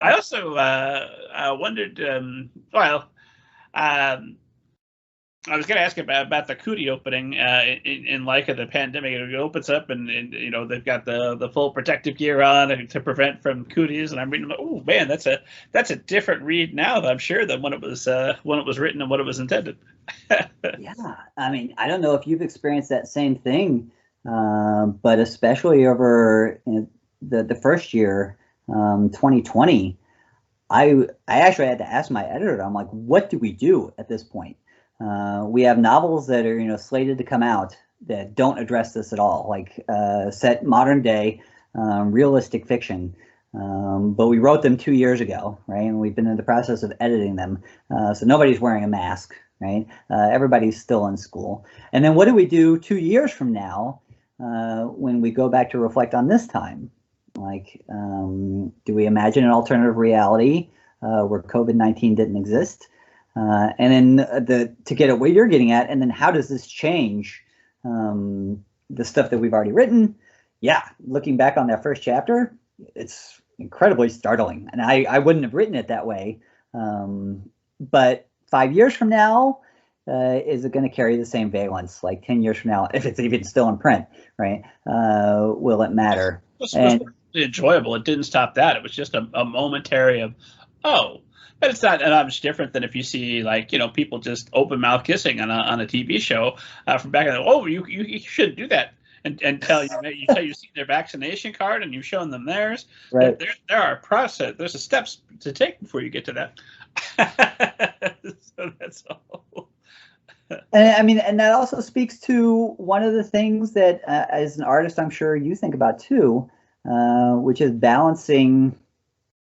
I also wondered. I was going to ask about the Cootie opening in like of the pandemic. It opens up and they've got the full protective gear on to prevent from cooties. And I'm reading, oh man, that's a different read now, I'm sure, than when it was written and when it was intended. Yeah, I mean, I don't know if you've experienced that same thing, but especially over the first year, 2020, I actually had to ask my editor. I'm like, what do we do at this point? We have novels that are slated to come out that don't address this at all, like set modern day, realistic fiction. But we wrote them 2 years ago, right? And we've been in the process of editing them, so nobody's wearing a mask, right? Everybody's still in school. And then what do we do 2 years from now when we go back to reflect on this time? Like, do we imagine an alternative reality where COVID-19 didn't exist? And then to get at what you're getting at, and then how does this change the stuff that we've already written? Yeah, looking back on that first chapter, it's incredibly startling, and I wouldn't have written it that way. But 5 years from now, is it going to carry the same valence? Like 10 years from now, if it's even still in print, right? Will it matter? It was enjoyable. It didn't stop that. It was just a momentary of, oh. But it's not much different than if you see people just open mouth kissing on a TV show from back in the oh you shouldn't do that until you've seen their vaccination card and you've shown them theirs. Right. There are process. There's a steps to take before you get to that. So that's all. And I mean, and that also speaks to one of the things that as an artist, I'm sure you think about too, which is balancing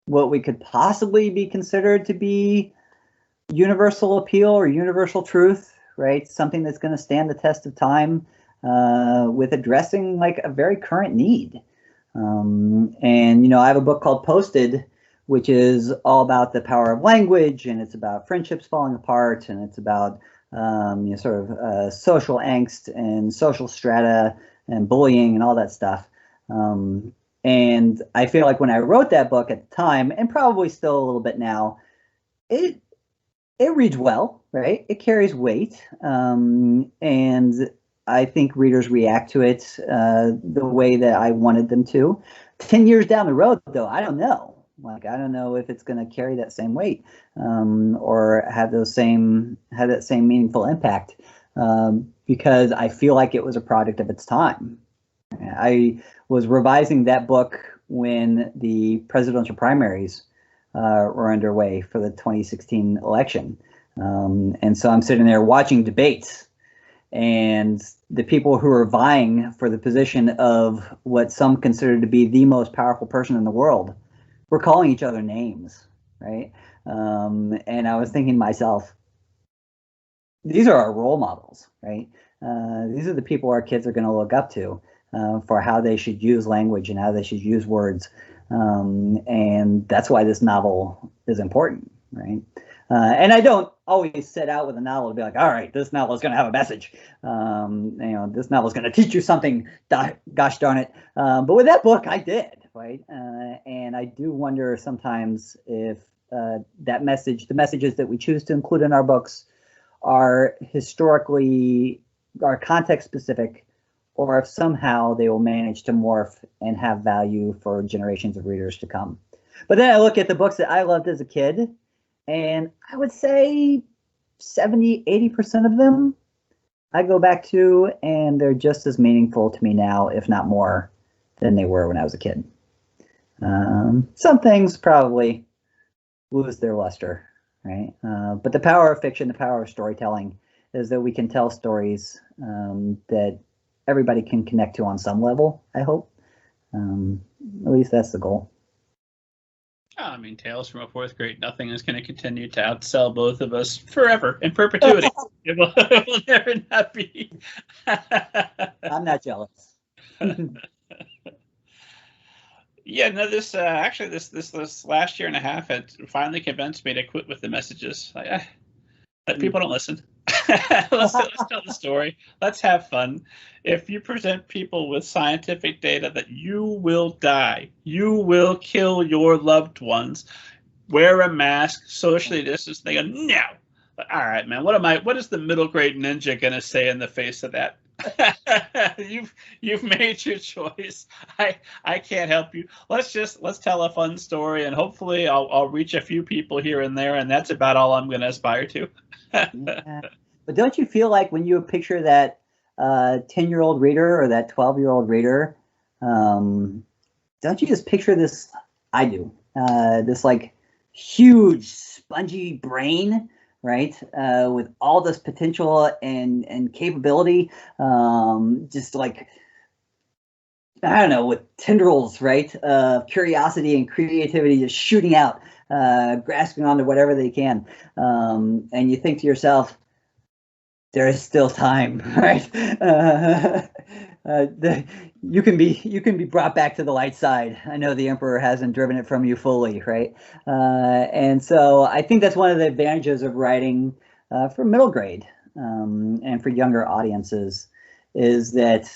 what we could possibly be considered to be universal appeal or universal truth, right? Something that's going to stand the test of time with addressing like a very current need. And I have a book called Posted, which is all about the power of language, and it's about friendships falling apart, and it's about sort of social angst and social strata and bullying and all that stuff. And I feel like when I wrote that book at the time, and probably still a little bit now, it reads well, right? It carries weight, and I think readers react to it the way that I wanted them to. 10 years down the road, though, I don't know. Like, I don't know if it's going to carry that same weight or have that same meaningful impact because I feel like it was a product of its time. I was revising that book when the presidential primaries were underway for the 2016 election. And so I'm sitting there watching debates, and the people who are vying for the position of what some consider to be the most powerful person in the world were calling each other names, right? And I was thinking to myself, these are our role models, right? These are the people our kids are going to look up to for how they should use language and how they should use words. And that's why this novel is important, right? And I don't always set out with a novel to be like, all right, this novel is going to have a message. This novel is going to teach you something, gosh darn it. But with that book, I did, right? And I do wonder sometimes if that message, the messages that we choose to include in our books are context specific, or if somehow they will manage to morph and have value for generations of readers to come. But then I look at the books that I loved as a kid, and I would say 70, 80% of them I go back to, and they're just as meaningful to me now, if not more, than they were when I was a kid. Some things probably lose their luster, right? But the power of fiction, the power of storytelling, is that we can tell stories that everybody can connect to on some level, I hope. At least that's the goal. I mean, Tales from a Fourth Grade Nothing is going to continue to outsell both of us forever, in perpetuity. it will never not be. I'm not jealous. Yeah, no, this actually, this last year and a half had finally convinced me to quit with the messages. That people don't listen. let's tell the story. Let's have fun. If you present people with scientific data that you will die, you will kill your loved ones, wear a mask, socially distance, they go, no. All right, man. What is the middle grade ninja gonna say in the face of that? You've made your choice. I can't help you. Let's tell a fun story, and hopefully I'll reach a few people here and there, and that's about all I'm gonna aspire to. Yeah. But don't you feel like when you picture that 10-year-old reader or that 12-year-old reader, don't you just picture this? I do. This like huge spongy brain, right? With all this potential and capability, just like, I don't know, with tendrils, right? Curiosity and creativity just shooting out, grasping onto whatever they can. And you think to yourself, there is still time, right? You can be brought back to the light side. I know the Emperor hasn't driven it from you fully, right? And so I think that's one of the advantages of writing for middle grade and for younger audiences, is that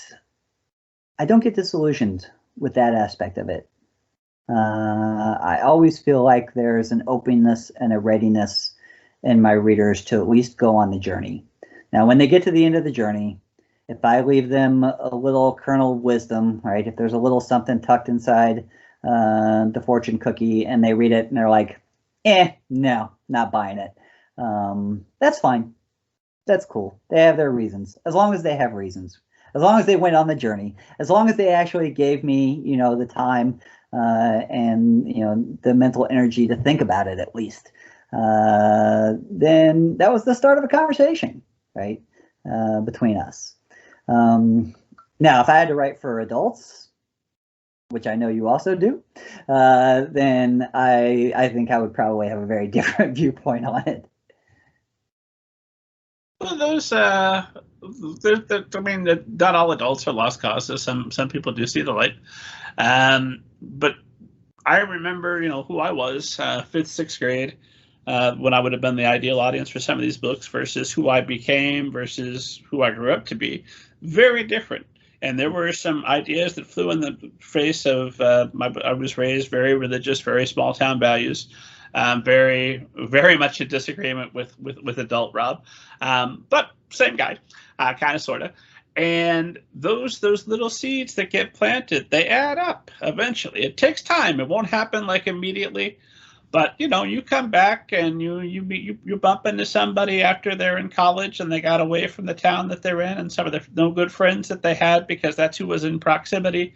I don't get disillusioned with that aspect of it. I always feel like there's an openness and a readiness in my readers to at least go on the journey. Now, when they get to the end of the journey, if I leave them a little kernel of wisdom, right, if there's a little something tucked inside the fortune cookie and they read it and they're like, no, not buying it, that's fine. That's cool. They have their reasons. As long as they have reasons. As long as they went on the journey. As long as they actually gave me, the time and, the mental energy to think about it at least. Then that was the start of a conversation, right, between us. Now, if I had to write for adults, which I know you also do, then I think I would probably have a very different viewpoint on it. Well, those, I mean, not all adults are lost causes. Some people do see the light. But I remember, who I was, 5th, 6th grade, when I would have been the ideal audience for some of these books versus who I became versus who I grew up to be. Very different. And there were some ideas that flew in the face of I was raised very religious, very small town values, very, very much in disagreement with adult Rob, but same guy, kind of, sort of. And those little seeds that get planted, they add up eventually. It takes time. It won't happen like immediately. But, you come back and you bump into somebody after they're in college and they got away from the town that they're in and some of the no good friends that they had because that's who was in proximity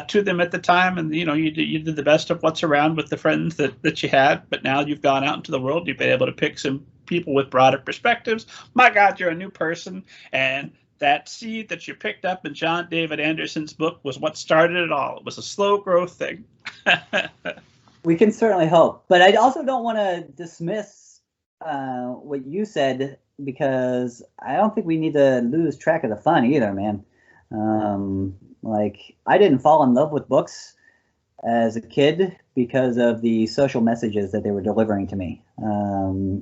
to them at the time. And, you did the best of what's around with the friends that you had. But now you've gone out into the world. You've been able to pick some people with broader perspectives. My God, you're a new person. And that seed that you picked up in John David Anderson's book was what started it all. It was a slow growth thing. We can certainly hope, but I also don't want to dismiss what you said, because I don't think we need to lose track of the fun either, man. Like, I didn't fall in love with books as a kid because of the social messages that they were delivering to me.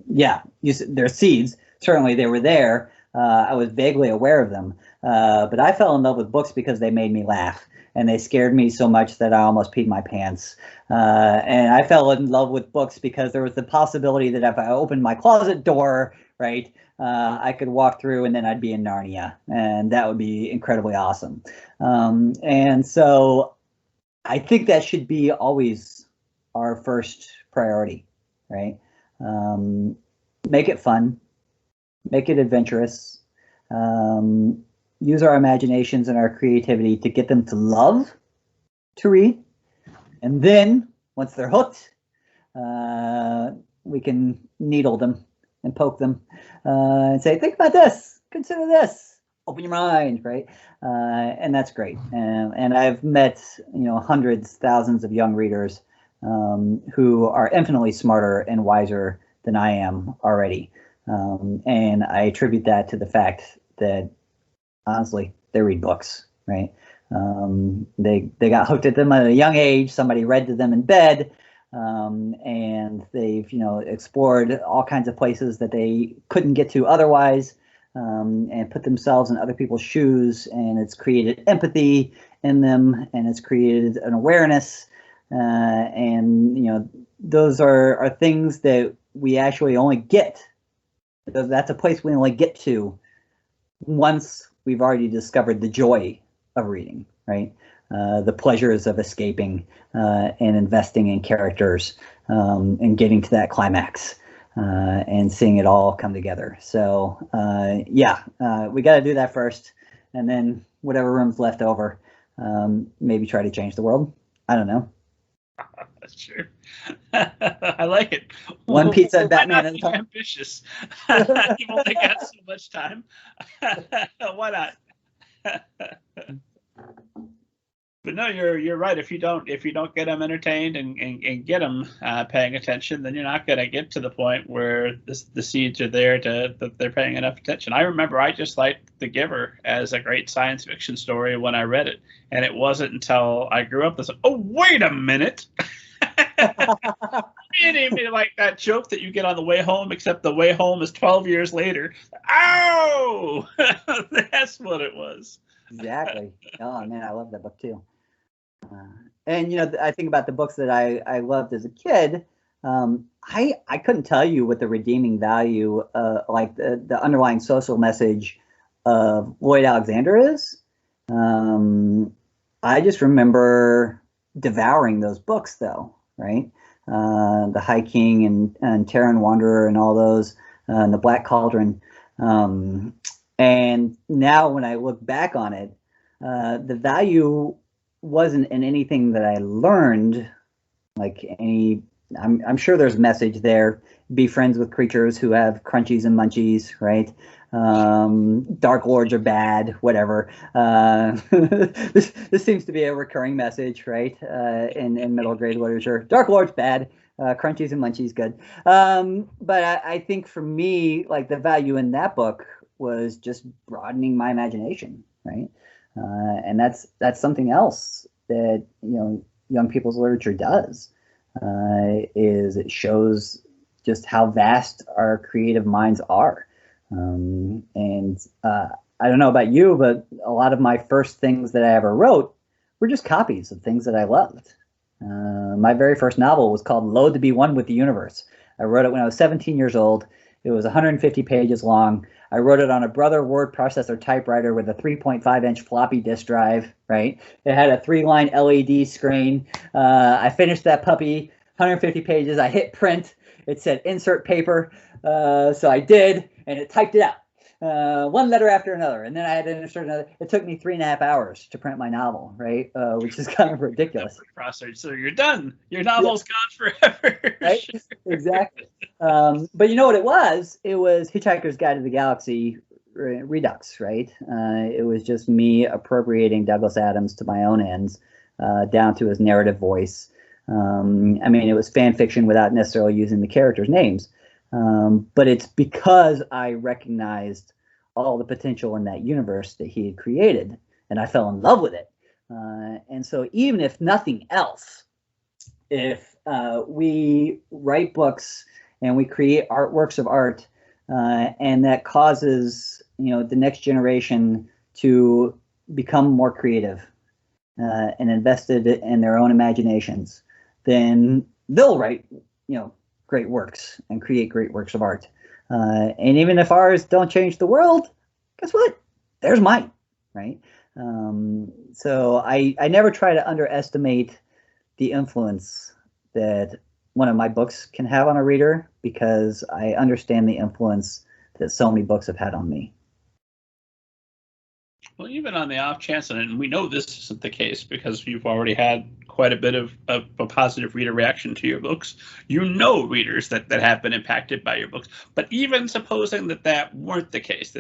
Yeah, they're seeds. Certainly they were there. I was vaguely aware of them, but I fell in love with books because they made me laugh. And they scared me so much that I almost peed my pants. And I fell in love with books because there was the possibility that if I opened my closet door, right, I could walk through and then I'd be in Narnia. And that would be incredibly awesome. And so I think that should be always our first priority, right? Make it fun. Make it adventurous. Use our imaginations and our creativity to get them to love to read. And then, once they're hooked, we can needle them and poke them and say, think about this, consider this, open your mind, right? And that's great. And I've met, hundreds, thousands of young readers who are infinitely smarter and wiser than I am already. And I attribute that to the fact that, honestly, they read books, right? They got hooked at them at a young age. Somebody read to them in bed, and they've explored all kinds of places that they couldn't get to otherwise. and put themselves in other people's shoes, and it's created empathy in them, and it's created an awareness, and those are things that we actually only get. That's a place we only get to once we've already discovered the joy of reading, right? The pleasures of escaping and investing in characters and getting to that climax and seeing it all come together. So we got to do that first, and then whatever room's left over, maybe try to change the world. I don't know. That's true. I like it. One pizza and Batman at a time. Ambitious. You've only got so much time. Why not? But no, you're right. If you don't get them entertained and get them paying attention, then you're not going to get to the point where the seeds are there that they're paying enough attention. I remember I just liked The Giver as a great science fiction story when I read it, and it wasn't until I grew up that I said, "Oh, wait a minute." It ain't even like that joke that you get on the way home, except the way home is 12 years later. Oh, that's what it was. Exactly. Oh man, I love that book too. And I think about the books that I loved as a kid. I couldn't tell you what the redeeming value, like the underlying social message of Lloyd Alexander is. I just remember devouring those books, though, right? The High King and Terran Wanderer and all those, and the Black Cauldron. And now when I look back on it, the value wasn't in anything that I learned, like I'm sure there's a message there. Be friends with creatures who have crunchies and munchies, right? Dark Lords are bad, whatever. This seems to be a recurring message, right? In middle grade literature. Dark Lords bad, crunchies and munchies good. But I think for me, like the value in that book was just broadening my imagination, right? And that's something else that young people's literature does, is it shows just how vast our creative minds are. And I don't know about you, but a lot of my first things that I ever wrote were just copies of things that I loved. My very first novel was called Loath to Be One with the Universe. I wrote it when I was 17 years old. It was 150 pages long. I wrote it on a Brother word processor typewriter with a 3.5-inch floppy disk drive, right? It had a 3-line LED screen. I finished that puppy, 150 pages. I hit print. It said insert paper. So I did, and it typed it out. One letter after another, and then I had to insert another. It took me 3.5 hours to print my novel, right? Which is kind of ridiculous. So you're done. Your novel's gone forever. Right? Exactly. But you know what it was? It was Hitchhiker's Guide to the Galaxy Redux, right? It was just me appropriating Douglas Adams to my own ends, down to his narrative voice. I mean, it was fan fiction without necessarily using the characters' names. But it's because I recognized all the potential in that universe that he had created, and I fell in love with it. And so even if nothing else, if we write books and we create works of art, and that causes the next generation to become more creative and invested in their own imaginations, then they'll write great works and create great works of art. And even if ours don't change the world, guess what? There's mine, right? So I never try to underestimate the influence that one of my books can have on a reader, because I understand the influence that so many books have had on me. Well, even on the off chance, and we know this isn't the case because you've already had quite a bit of a positive reader reaction to your books. Readers that have been impacted by your books. But even supposing that weren't the case,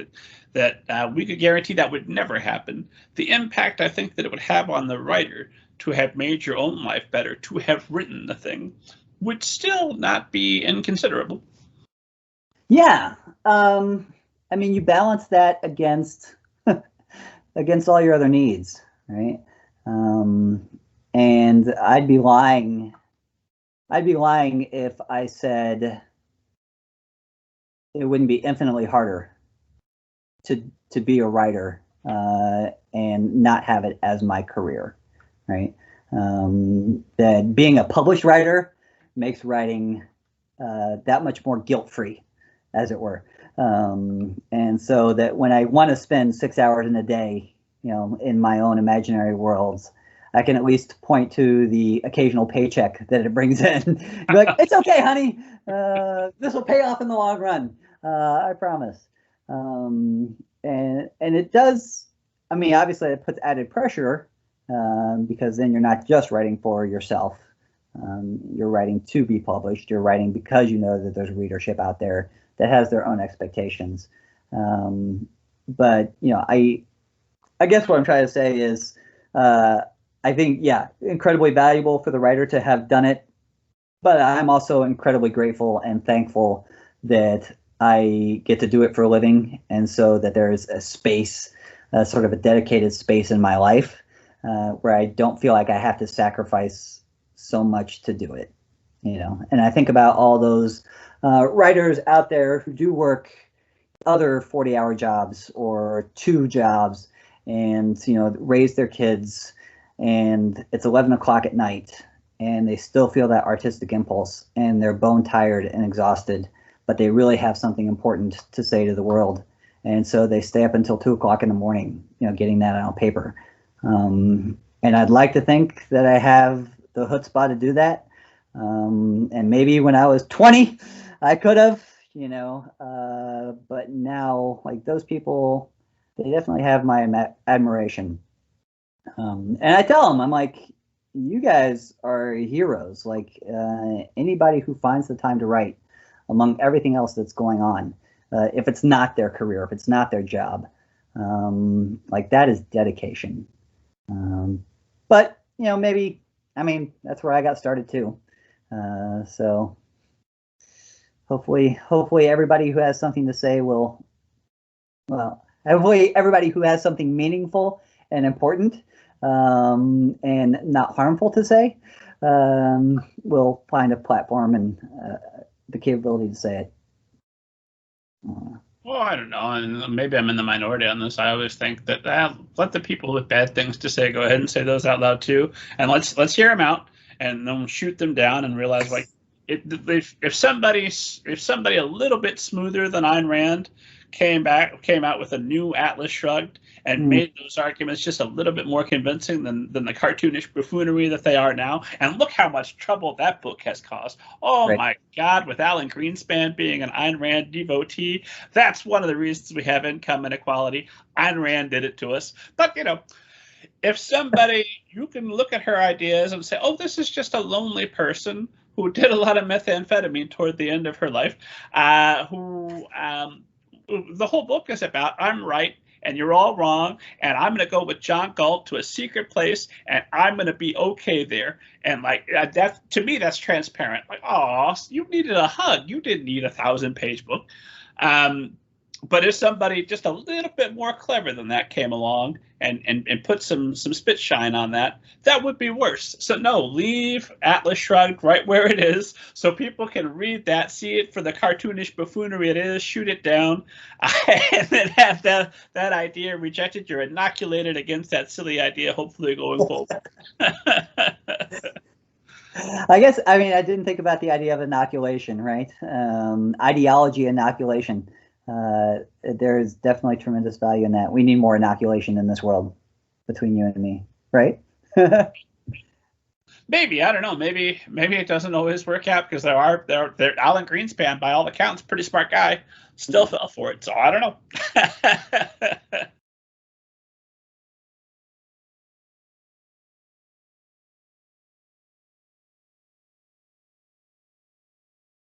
that we could guarantee that would never happen, the impact I think that it would have on the writer to have made your own life better, to have written the thing, would still not be inconsiderable. Yeah. I mean, you balance that against all your other needs, right? And I'd be lying if I said it wouldn't be infinitely harder to be a writer and not have it as my career, right? That being a published writer makes writing that much more guilt-free, as it were. And so that when I want to spend 6 hours in a day, in my own imaginary worlds, I can at least point to the occasional paycheck that it brings in. Be like, it's okay, honey. This will pay off in the long run. I promise. And it does. I mean, obviously, it puts added pressure because then you're not just writing for yourself. You're writing to be published. You're writing because you know that there's readership out there that has their own expectations. But I guess what I'm trying to say is, I think, incredibly valuable for the writer to have done it. But I'm also incredibly grateful and thankful that I get to do it for a living, and so that there's a space, sort of a dedicated space in my life where I don't feel like I have to sacrifice so much to do it. And I think about all those writers out there who do work other 40-hour jobs or 2 jobs and raise their kids, and it's 11 o'clock at night and they still feel that artistic impulse and they're bone tired and exhausted, but they really have something important to say to the world, and so they stay up until 2 o'clock in the morning getting that on paper. And I'd like to think that I have the chutzpah to do that, and maybe when I was 20 I could have, but now, like, those people, they definitely have my admiration. And I tell them, I'm like, you guys are heroes. Like, anybody who finds the time to write among everything else that's going on, if it's not their career, if it's not their job, like, that is dedication. But, maybe, I mean, that's where I got started too. So hopefully everybody who has something to say hopefully everybody who has something meaningful and important and not harmful to say will find a platform and the capability to say it. Well, I don't know, and maybe I'm in the minority on this. I always think that let the people with bad things to say go ahead and say those out loud too, and let's hear them out, and then shoot them down and realize, like, if somebody a little bit smoother than Ayn Rand came out with a new Atlas Shrugged and made those arguments just a little bit more convincing than the cartoonish buffoonery that they are now. And look how much trouble that book has caused. Oh, right. My God, with Alan Greenspan being an Ayn Rand devotee, that's one of the reasons we have income inequality. Ayn Rand did it to us. But, if somebody, you can look at her ideas and say, oh, this is just a lonely person who did a lot of methamphetamine toward the end of her life, who the whole book is about, I'm right and you're all wrong, and I'm going to go with John Galt to a secret place, and I'm going to be okay there. And, like, that, to me, that's transparent. Like, oh, you needed a hug. You didn't need a 1,000-page book. But if somebody just a little bit more clever than that came along and put some spit shine on that, that would be worse. So no, leave Atlas Shrugged right where it is so people can read that, see it for the cartoonish buffoonery it is, shoot it down, and then have that idea rejected. You're inoculated against that silly idea, hopefully going forward. I guess, I mean, I didn't think about the idea of inoculation, right? Ideology inoculation. There is definitely tremendous value in that. We need more inoculation in this world, between you and me, right? Maybe, I don't know. Maybe it doesn't always work out, because there Alan Greenspan, by all accounts, pretty smart guy, still fell for it. So I don't know.